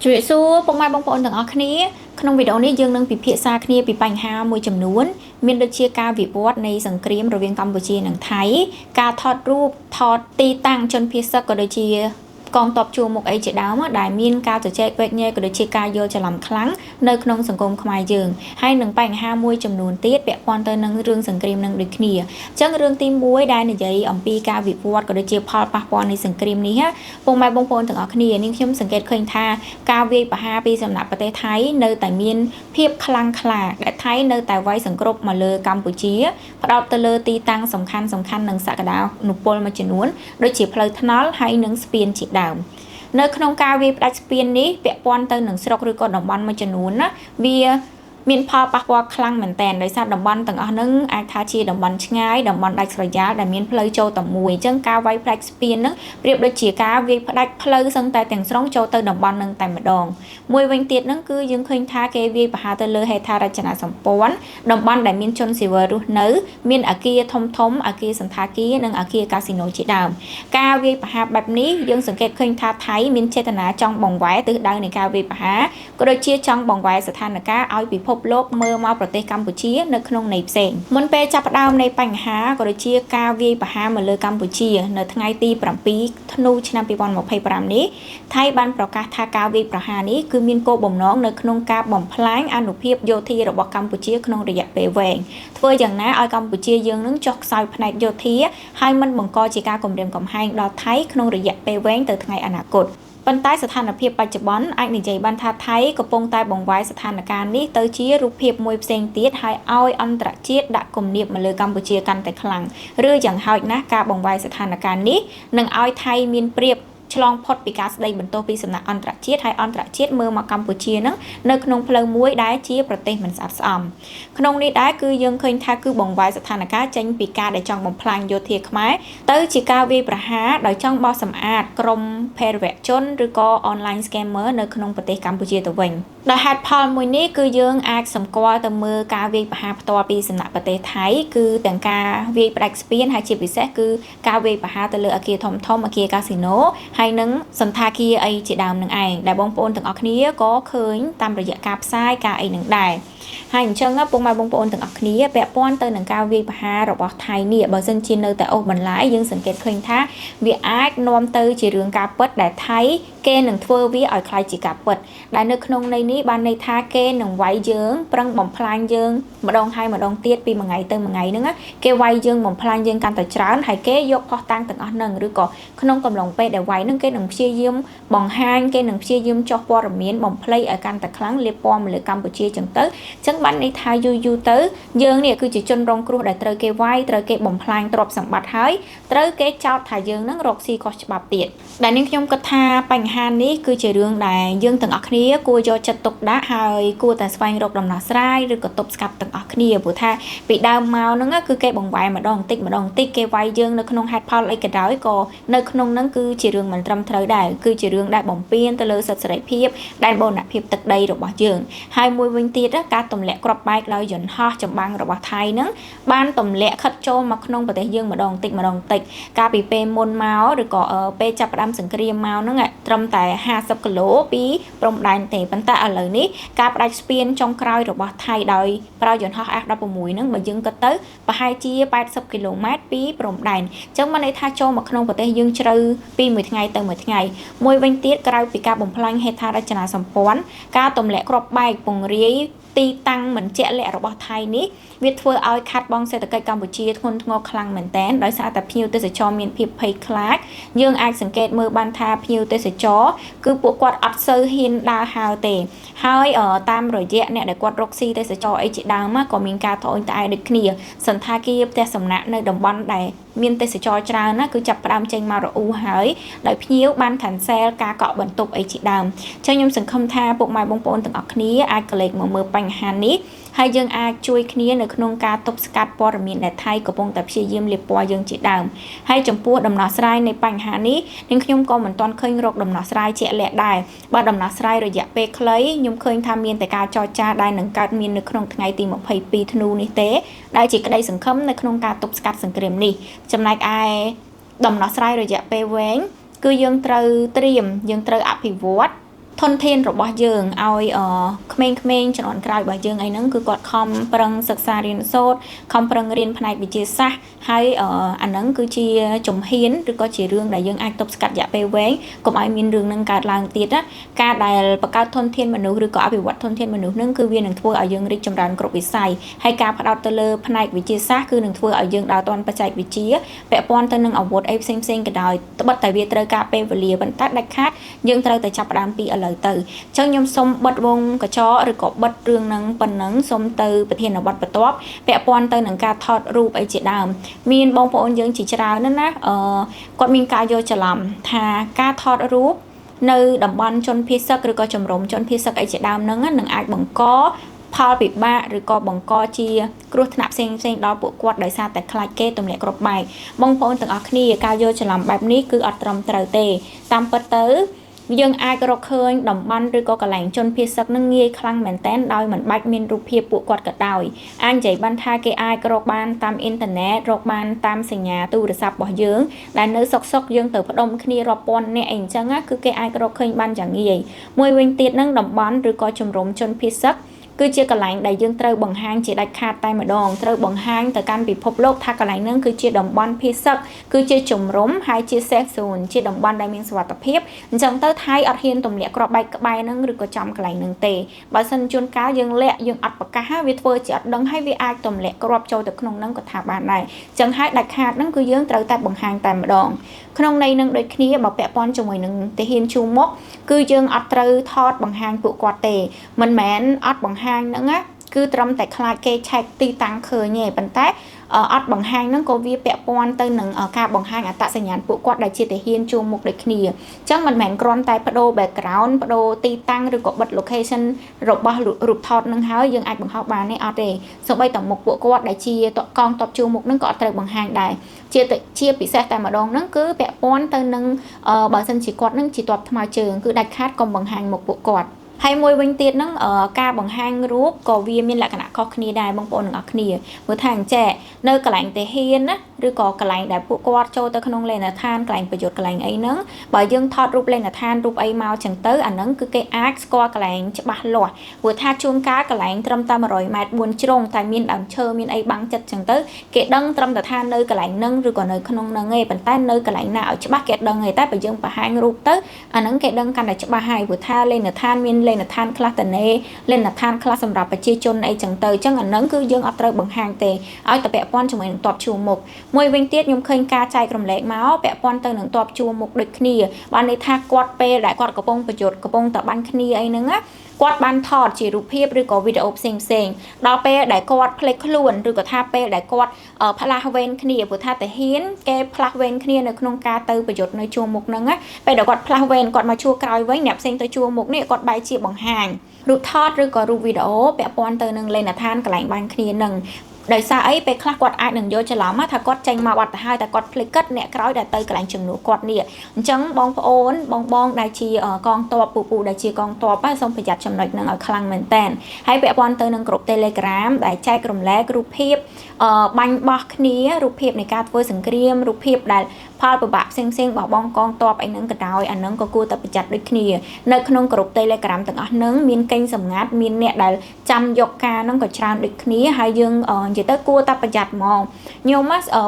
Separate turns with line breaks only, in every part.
จุดสู้ปกมาบางคนต่างออกนี้ขนมวิดีโอนี้ยังนึงปีเพียซาคเนียปีปัญหามวยจำนวนมีดเชียการวิวัฒในสังเกตระเวียงกัมพูชีหนังไทยการทอดรูปทอดตีตั้งจนเพียซก็โดยเชียกองตอบชูหมกไอเจดาวมาได้มีนการจะแจกเวกเน่ก็โดยเชียการโยจะลำครั้งในขนมสังคมขมายยืงให้หนึ่งปัญหามวยจำนวนเตี้ยแปะปอนเตอร์นังเรื่องสังเกตนังโดยเนียจังเรื่องตีมวยได้ในใจอมปีการวิวัฒก็โดยเชียพอลปะปอนในสังเกตนี้ฮะปงมาบางคนต่างออกนี้นี่ខ្ញុំสังเกตเคยท่าการวิปหาปีสำนักประเทศไทยในแต่มีนเพียบคลังคลาและไทยในแต่ไว้สังกรบมาเลยกัมพูชีพระดาวตะเลตีตังสำคัญหนึ่งสักดาวหนุปลมาจนวนโดยเฉียบเพลิดทนอลให้หนึ่งสเปียนจีดาวในขนมกาวีปลาสเปียนนี้เปียปอนเตอร์หนึ่งสโลกหรือก่อนดอกบอลมาจนวนนะเบียมีนพอปักว่าคลังเหมือนแต่โดยซาดอกบอลต่างอันนึงอาคาชีดอกบอลง่ายดอกบอลได้สระยะแต่มีนเพลย์โจต่อมวยจังกาไว้ปลาสเปียนนึงเรียบโดยเฉียกาวีได้เพลย์สังแต่แต่งสร้างโจเตอร์ดอกบอลนึงแต่มาดองมวยเวงเตียนั่งคือยังเคยท่าเกวีปหาเตอร์เลยให้ทาราชนาสมปอนดอกบอลได้มีนชนสิเวรุเนื้อมีนอากีทมอากีสันทากีนึงอากีคาสิโนจีดาวกาวีปหาแบบนี้ยังสังเกตเคยท่าไทยมีนเจตนาจ้องบ่งไว้ตื้อดาวในกาวีปหาก็โดยเชี่ยจ้องบ่งไว้สถานการณ์เอาพิภพโลกเมื่อมาประเทศกัมพูชีในขนมในเซงมันเป็นจับดาวในปัญหาก็โดยเชี่ยกาวีปหามาเลยกัมพูชีในทั้งไงตีปรำปีธนูชนะปีบอลหมกไพ่ปรำนี้ไทยบันประกาศทากาวีปหานี้คือมีนโกบ่มน้องในขนมกาบ่มพลายอนุเพียบโยธีระบบกัมพูชีขนมระยะเปแหวงเพื่ออย่างนั้นเอากัมพูชียังนึงจอกใส่แผนกโยธีให้มันบ่งกอจีกากลมเรียมกลมให้ดอไทยขนมระยะเปแหวงแต่ทั้งไงอนาคตบรรทายสถานเพียบปัจจุบันไอ้ในใจบรรทัดไทยก็ปงตายบ่งไว้สถานการณ์นี้เตอชี้รูปเพียบมวยเซงเตียให้เอาอันตรเชียดดักกลมเนียบมาเลยกัมพูชีกันแต่ครั้งเรื่องอย่างหอยนะการบ่งไว้สถานการณ์นี้หนึ่งเอาไทยมีนเปรียบฉลองพอดปีกาสได้บรรโตปีสำนักอันตรเชียดให้อันตรเชียดเมื่อมากัมพูชีนั้นในขนมเพลิงมวยได้ชี้ประเทศมันสับซ้ำขนมนี้ได้คือยังเคยท่าคือบ่งไว้สถานการณ์เจนปีกาได้จังบ่งพลางโยเทียขมายเตอชิกาวีประหาโดยจังบอสำอาดกรมเพรเวชนหรือก็ออนไลน์สแกมเมอร์ในขนมประเทศกัมพูชีตัวเองโดยฮัตพอลมวยนี้คือยังอาจสมกวาแต่เมื่อกาวีประหาตัวปีสำนักประเทศไทยคือแต่งกาวีประเสปียนให้ชีวิตแท้คือกาวีประหาแต่เลืออาเกียทอมอาเกียคาสิโนให้นังสันทาคีไอจีดาวหนึ่งไอได้บงปนถึงออกนี้ก็เคยตามระยะกาบไซกาไอหนึ่งได้ให้เชิงปงมาบงปนถึงออกนี้แปะป้อนเตอร์หนังกาวีปหาระบบไทยเนี่ยบางส่วนชินเนอร์แต่โอ้บันไลยังสังเกตเคยท่าวีอาร์นอมเตอร์จีเรื่องกาเปิดแต่ไทยเกหนึ่งทัวร์วีอ่อยคลายจีกาเปิดได้ในขนมในนี้บานในท่าเกหนึ่งไว้เยิ้งปรังบ่มพลายเยิ้งมาดองไทยมาดองเตี้ยปีมาไงเติมมาไงนึงอะเกไว้เยิ้งบ่มพลายเยิ้งการแต่จ้าให้เกยกพอตั้งถึงอันหนึ่งหรือก็ขนมกำลังไปแต่ไว้นึงเกหนึ่งเชี่ยยิ้มบ่งห้างเกหนึ่งเชี่ยยิ้มจอกปอร์เมียนบ่มเพลย์อาการแต่ครั้งเลี้ยปอมหรือกัมพูชีจังเตอร์จังบันในไทยยูเตอร์เยิ้งเนี่ยคือจีจนรองครูได้เตอร์เกไว้เตอร์เกบ่มพลายตรบสัมบัติหายเตอร์เกเจ้าถ่ายเยิ้งนั่งรกซีก็ฉบับเตียดแต่ในขยมกระทาปัญหานี้คือเรื่องใดยังถึงอักนี้กูจะจัดตกได้หายกูแต่สไฟรกดำหนักไส้หรือก็ตบสกัดถึงอักนี้บุท่าปีดาวเมานั่นก็คือแกบ่งไว้มาดองติ๊กแกไว้ยังในขนมฮัตพอลไอกระดาษก็ในขนมนั่นคือเรื่องมันรำเทยได้คือเรื่องได้บ่งเปลี่ยนแต่เลยสัตว์สลายเพียบได้บนหนักเพียบตึกใดระบาดยังให้มวยวินตีรักการต่ำแหลกกรอบใบเราหย่อนห่อจังบังระบาดไทยนั้นบ้านต่ำแหลกคัดโจมาขนมประเทศยังมาดองติ๊กการปีเปมนเมาหรือก็เปจับดำสังเกตเมานั่นไงตรำแต่50 กิโลปีปรมได้แต่ปัญตาอะไรนี้การประสเปียนจงกรอยระบาดไทยโดยเราหย่อนห่ออักดับมวยนั้นมายังก็เตอไปให้จี80 กิโลเมตรปีปรมได้จังมาในท่าโจมาขนมประเทศยังเชื่อปีมือไงเติมมือไงมวยเวงเตี้ยกลายปีการบ่มพลังเฮธาราชนาสมปอนการต่ำแหลกกรอบใบปงเรียตีตังเหมือนเจ๊แหละระบบไทยนี้วิทย์เฟอร์เอาคัดบองเศรษฐกิจกัมพูชีทนงอคลังเหมือนแตนโดยสารแต่พิวเตสจอมีนพิบไพคลาดยังอาจสังเกตมือบันทาพิวเตสจอคือปวดกวาดอัดเซอร์หินดาฮาวเตให้ตามรอยแยะเนี่ยได้กวาดร็อกซี่เตสจอไอจิดาวมากกว่ามีการถอยตายเด็กเนียสันทากีบแต่สำนักในดมบันได้มีนเตสจอจรานะคือจับปรามเจงมาระอูหายโดยพิวบันขันเซลกาเกาะบรรทุกไอจิดาวเช่นยมสังคมทาปกไม้บงปนต่างออกนี้อาจเกล็ดมือปัญหานี้ให้ยังอาช่วยเคลียร์ในขนมการตบสกัดปอร์มีนในไทยกับปงแต่เพียเยี่ยมเรียบปอยังจีดามให้จำพวกดำนาสไลในปัญหานี้ยังขยมก็เหมือนตอนเคยรกดำนาสไลเจ๊แหละได้บ่ดำนาสไลระยะเปคล้ยยมเคยทำมีนแต่การจอจ้าได้หนังการมีนในขนมไงตีหมกไผ่ปีธนูนิเตได้จีกระไดสังคมในขนมการตบสกัดสังเกตนี่จำนายไอดำนาสไลระยะเปเว้งคือยังเตรียมยังอภิวัต ធនធានរបស់យើងឲ្យក្មេងៗជំនាន់ក្រោយរបស់យើងអីហ្នឹងគឺគាត់ខំប្រឹងសិក្សារៀនសូត្រខំប្រឹងរៀនផ្នែកវិទ្យាសាស្ត្រហើយអាហ្នឹងគឺជាជំហានឬក៏ជារឿងដែលយើងអាចទប់ស្កាត់រយៈពេលវែងកុំឲ្យមានរឿងហ្នឹងកើតឡើងទៀតណាការដែលបង្កើតធនធានមនុស្សឬក៏អភិវឌ្ឍធនធានមនុស្សហ្នឹងគឺវានឹងធ្វើឲ្យយើងរីកចម្រើនគ្រប់វិស័យហើយការផ្ដោតទៅលើផ្នែកវិទ្យាសាស្ត្រគឺនឹងធ្វើឲ្យយើងដើរទាន់បច្ចេកវិទ្យាពាក់ព័ន្ធទៅនឹងអាវុធអីផ្សេងៗក៏ដោយត្បិតតែវាត្រូវការពេលវេលាប៉ុន្តែដាច់ខាតយើងត្រូវតែចាប់ផ្ដើមពីឥឡូវទៅអញ្ចឹងខ្ញុំសូមបិទវងកញ្ចក់ឬក៏បិទរឿងហ្នឹងប៉ុណ្ណឹងសូមទៅប្រធានបទបន្ទាប់ពាក់ព័ន្ធទៅនឹងការថតរូបអីជាដើមមានបងប្អូនយើងជាច្រើនណាគាត់មានការយល់ច្រឡំថាការថតរូបនៅតំបន់ជនភៀសសឹកឬក៏ជំរំជនភៀសសឹកអីជាដើមហ្នឹងនឹងអាចបង្កផលពិបាកឬក៏បង្កជាគ្រោះថ្នាក់ផ្សេងៗដល់ពួកគាត់ដោយសារតែខ្លាចគេទម្លាក់គ្រប់បែបបងប្អូនទាំងអស់គ្នាការយល់ច្រឡំបែបនេះគឺអត់ត្រឹមត្រូវទេតាមពិតទៅយើងអាចរកឃើញតំបន់ឬក៏កន្លែងជនភៀសសឹកនឹងងាយខ្លាំងមែនតើដោយមិនបាច់មានរូបភាពពួកគាត់ក៏ដោយអាចនិយាយបានថាគេអាចរកបានតាមអ៊ីនធឺណិតរកបានតាមសញ្ញាទូរស័ព្ទរបស់យើងដែលនៅសុកយើងទៅផ្ដុំគ្នារាប់ពាន់អ្នកអីអញ្ចឹងគឺគេអាចរកឃើញបានយ៉ាងងាយមួយវិញទៀតនឹងតំបន់ឬក៏ជំរំជនភៀសសឹកគឺជាកន្លែងដែលយើងត្រូវបង្ហាញជាដាច់ខាតតែម្ដងត្រូវបង្ហាញទៅកាន់ពិភពលោកថាកន្លែងហ្នឹងគឺជាតំបន់ភៀសសឹកគឺជាជំរំហើយជា safe zone ជាតំបន់ដែលមានសុវត្ថិភាពអញ្ចឹងទៅថៃអត់ហ៊ានទម្លាក់គ្រាប់បែកក្បែរហ្នឹងឬក៏ចំកន្លែងហ្នឹងទេបើសិនជួនកាលយើងលាក់យើងអត់ប្រកាសវាធ្វើជាអត់ដឹងហើយវាអាចទម្លាក់គ្រាប់ចូលទៅក្នុងហ្នឹងក៏ថាបានដែរអញ្ចឹងហើយដាច់ខាតហ្នឹងគឺយើងត្រូវតែបង្ហាញតែម្ដងក្នុងន័យនឹងដូចគ្នាបើពាក់ព័ន្ធជាមួយនឹងទាហានជួមុខគឺយើងអត់ត្រូវថតបង្ហាញពួកគាត់ទេមិនមែនអត់បង្ហាញហ្នឹងណាគឺត្រឹមតែខ្លាចគេឆែកទីតាំងឃើញទេប៉ុន្តែអត់បង្ហាញហ្នឹងក៏វាពាក់ព័ន្ធទៅនឹងការបង្ហាញអត្តសញ្ញាណពួកគាត់ដែលជាទាហានជួមុខដូចគ្នាអញ្ចឹងមិនមែនគ្រាន់តែបដូរ background បដូរទីតាំងឬក៏បិទ location របស់រូបថតហ្នឹងហើយយើងអាចបង្ហោះបានទេអត់ទេសូម្បីតែមុខពួកគាត់ដែលជាកងទ័ពជួមុខហ្នឹងក៏អត់ត្រូវបង្ហាញដែរជាពិសេសតែម្ដងហ្នឹងគឺពាក់ព័ន្ធទៅនឹងបើសិនជាគាត់ហ្នឹងជាទ័ពថ្មើរជើងគឺដាច់ខាតកុំបង្ហាញមុខពួកគាត់ហើយមួយវិញទៀតហ្នឹងការបង្ហាញរូបក៏វាមានលក្ខណៈខុសគ្នាដែរបងប្អូនទាំងអស់គ្នាព្រោះថាអញ្ចេះនៅកន្លែងទាហានណាឬក៏កន្លែងដែលពួកគាត់ចូលទៅក្នុងលេនដ្ឋានកន្លែងប្រយុទ្ធកន្លែងអីហ្នឹងបើយើងថតរូបលេនដ្ឋានរូបអីមកចឹងទៅអាហ្នឹងគឺគេអាចស្គាល់កន្លែងច្បាស់លាស់ព្រោះថាជួនកាលកន្លែងត្រឹមតែ100ម៉ែត្រ4ជ្រុងតែមានដើមឈើមានអីបាំងចិត្តចឹងទៅគេដឹងត្រឹមតែថានៅកន្លែងហ្នឹងឬក៏នៅក្នុងហ្នឹងឯងប៉ុន្តែនៅកន្លែងណាឲ្យច្បាស់គេដឹងឯងតែបើយើងបង្ហាញរូបទៅអាហ្នឹងគេដឹងកាន់តែច្បាស់ហើយព្រោះថាលេនដ្ឋានមានលេនដ្ឋានខ្លះតនេលេនដ្ឋានខ្លះសម្រាប់ប្រជាជនអីចឹងទៅអញ្ចឹងអាហ្នឹងគឺយើងអត់ត្រូវបង្ហាញទេឲ្យតែពាក់ព័ន្ធជាមួយនឹងទ័ពជួមុខមួយវិញទៀតខ្ញុំឃើញការចែករំលែកមកពាក់ព័ន្ធទៅនឹងទ័ពជួមុខដូចគ្នាបានន័យថាគាត់ពេលដែលគាត់កំពុងប្រយុទ្ធកំពុងតែបាញ់គ្នាអីហ្នឹងណាគាត់បានថតជារូបភាពឬក៏វីដេអូផ្សេងដល់ពេលដែលគាត់ភ្លេចខ្លួនឬក៏ថាពេលដែលគាត់ផ្លាស់វេនគ្នាព្រោះថាតាហ៊ានគេផ្លាស់វេនគ្នានៅក្នុងការទៅប្រយុទ្ធនៅជួរមុខហ្នឹងណាពេលដែលគាត់ផ្លាស់វេនគាត់មកជួរក្រោយវិញអ្នកផ្សេងទៅជួរមុខនេះគាត់បែរជាបង្ហាញរូបថតឬក៏រូបវីដេអូពាក់ព័ន្ធទៅនឹងលេនដ្ឋានកន្លែងបាញ់គ្នាហ្នឹងដោយសារអីពេលខ្លះគាត់អាចនឹងយល់ច្រឡំថាគាត់ចេញមកបាត់ទៅហើយតែគាត់ភ្លេចគិតអ្នកក្រោយដែលទៅកន្លែងជំនួសគាត់នេះអញ្ចឹងបងប្អូនបងដែលជាកងទ័ពពូដែលជាកងទ័ពសូមប្រយ័ត្នចំណុចហ្នឹងឲ្យខ្លាំងមែនតើហើយពាក់ព័ន្ធទៅនឹងក្រុម Telegram ដែលចែករំលែករូបភាពបាញ់បោះគ្នារូបភាពនៃការធ្វើសង្គ្រាមរូបភាពដែលផលពិបាកផ្សេងរបស់បងកងទ័ពអីហ្នឹងក៏ដោយអាហ្នឹងក៏គួរតែប្រយ័ត្នដូចគ្នានៅក្នុងក្រុម Telegram ទាំងអស់ហ្នឹងមានកេងសម្ងាត់មានអ្នកដែលចាំយកការហ្នឹងក៏ច្រើនដូចគ្នាហើយយើងនិយាយទៅគួរតែប្រយ័ត្នហ្មងខ្ញុ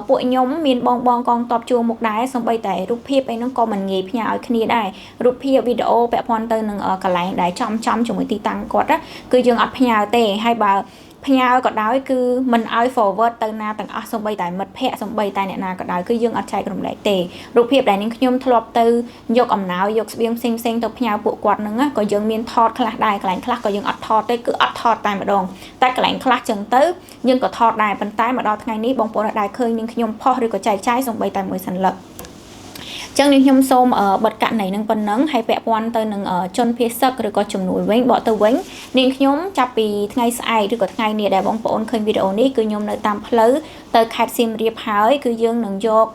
ំពួកខ្ញុំមានបងកងទ័ពជួរមុខដែរសូម្បីតែរូបភាពអីហ្នឹងក៏មិនងាយផ្ញើឲ្យគ្នាដែររូបភាពវីដេអូពាក់ព័ន្ធទៅនឹងកន្លែងដែលចំជាមួយទីតាំងគាត់គឺយើងអត់ផ្ញើទេហើយបើផ្ញើក៏ដោយគឺមិនឲ្យ forward ទៅណាទាំងអស់សូម្បីតែមិត្តភ័ក្តិសូម្បីតែអ្នកណាក៏ដោយគឺយើងអត់ចែករំលែកទេរូបភាពដែលនាងខ្ញុំធ្លាប់ទៅយកអំណោយយកស្បៀងផ្សេងទៅផ្ញើពួកគាត់ហ្នឹងក៏យើងមានថតខ្លះដែរកន្លែងខ្លះក៏យើងអត់ថតទេគឺអត់ថតតែម្ដងតែកន្លែងខ្លះចឹងទៅយើងក៏ថតដែរប៉ុន្តែមកដល់ថ្ងៃនេះបងប្អូនដែលឃើញនាងខ្ញុំផុសឬក៏ចែកចាយសូម្បីតែមួយសន្លឹកចឹងនាងខ្ញុំសូមបិទករណីនឹងប៉ុណ្ណឹងហើយពាក់ព័ន្ធទៅនឹងជនភៀសសឹកឬក៏ជំនួយវិញបកទៅវិញនាងខ្ញុំចាប់ពីថ្ងៃស្អែកឬក៏ថ្ងៃនេះដែលបងប្អូនឃើញវីដេអូនេះគឺខ្ញុំនៅតាមផ្លូវទៅខេត្តសៀមរាបហើយគឺយើងនឹងយក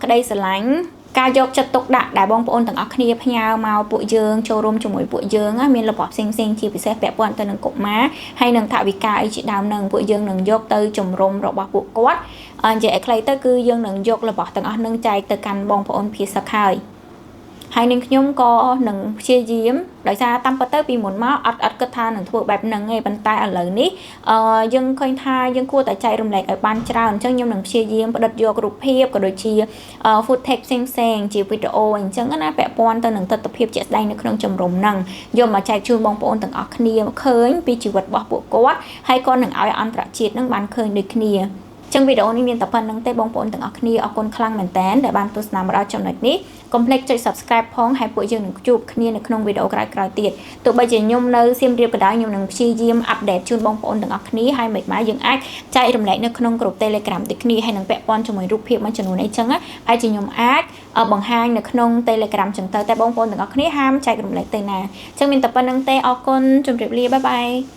ក្តីស្រឡាញ់ការយកចិត្តទុកដាក់ដែលបងប្អូនទាំងអស់គ្នាផ្ញើមកពួកយើងចូលរួមជាមួយពួកយើងមានរបស់ផ្សេងជាពិសេសពាក់ព័ន្ធទៅនឹងកុមារហើយនឹងថវិកាអីជាដើមនឹងពួកយើងនឹងយកទៅជំរុំរបស់ពួកគាត់និយាយឲ្យខ្លីទៅគឺយើងនឹងយករបស់ទាំងអស់នឹងចែកទៅកាន់បងប្អូនភៀសសឹក ហើយនឹងខ្ញុំក៏នឹងព្យាយាមដោយសារតាមពិតទៅពីមុនមកអត់គិតថានឹងធ្វើបែបហ្នឹងទេប៉ុន្តែឥឡូវនេះយើងឃើញថាយើងគួរតែចែករំលែកឲ្យបានច្រើនអញ្ចឹងខ្ញុំនឹងព្យាយាមផ្ដិតយករូបភាពក៏ដូចជា footage ផ្សេងជាវីដេអូអញ្ចឹងណាពាក់ព័ន្ធទៅនឹងទស្សនវិជ្ជាជាក់ស្ដែងនៅក្នុងជំរំហ្នឹងយកមកចែកជូនបងប្អូនទាំងអស់គ្នាឃើញពីជីវិតរបស់ពួកគាត់ហើយក៏នឹងឲ្យអន្តរជាតិហ្នឹងបានឃើញដូចគ្នាចឹងវីដេអូនេះមានតែប៉ុណ្្នឹងទេបងប្អូនទាំងអស់គ្នាអរគុណខ្លាំងមែនតើដែលបានទស្សនាមកដល់ចំណុចនេះកុំភ្លេចចុច Subscribe ផងហើយពួកយើងនឹងជួបគ្នានៅក្នុងវីដេអូក្រោយៗទៀតទោះបីជាខ្ញុំនៅសៀមរាបក៏ដោយខ្ញុំនឹងព្យាយាមអាប់ដេតជូនបងប្អូនទាំងអស់គ្នាហើយមិនម៉េចយើងអាចចែករំលែកនៅក្នុងក្រុម Telegram ដូចគ្នាហើយនឹងពាក់ព័ន្ធជាមួយរូបភាពមួយចំនួនអីចឹងហើយជាខ្ញុំអាចបង្ហាញនៅក្នុង Telegram ចឹងទៅតែបងប្អូនទាំងអស់គ្នាហាមចែករំលែកទៅណាចឹងមានតែប៉ុណ្្នឹងទេអរគុណជម្រាបលាបាយបាយ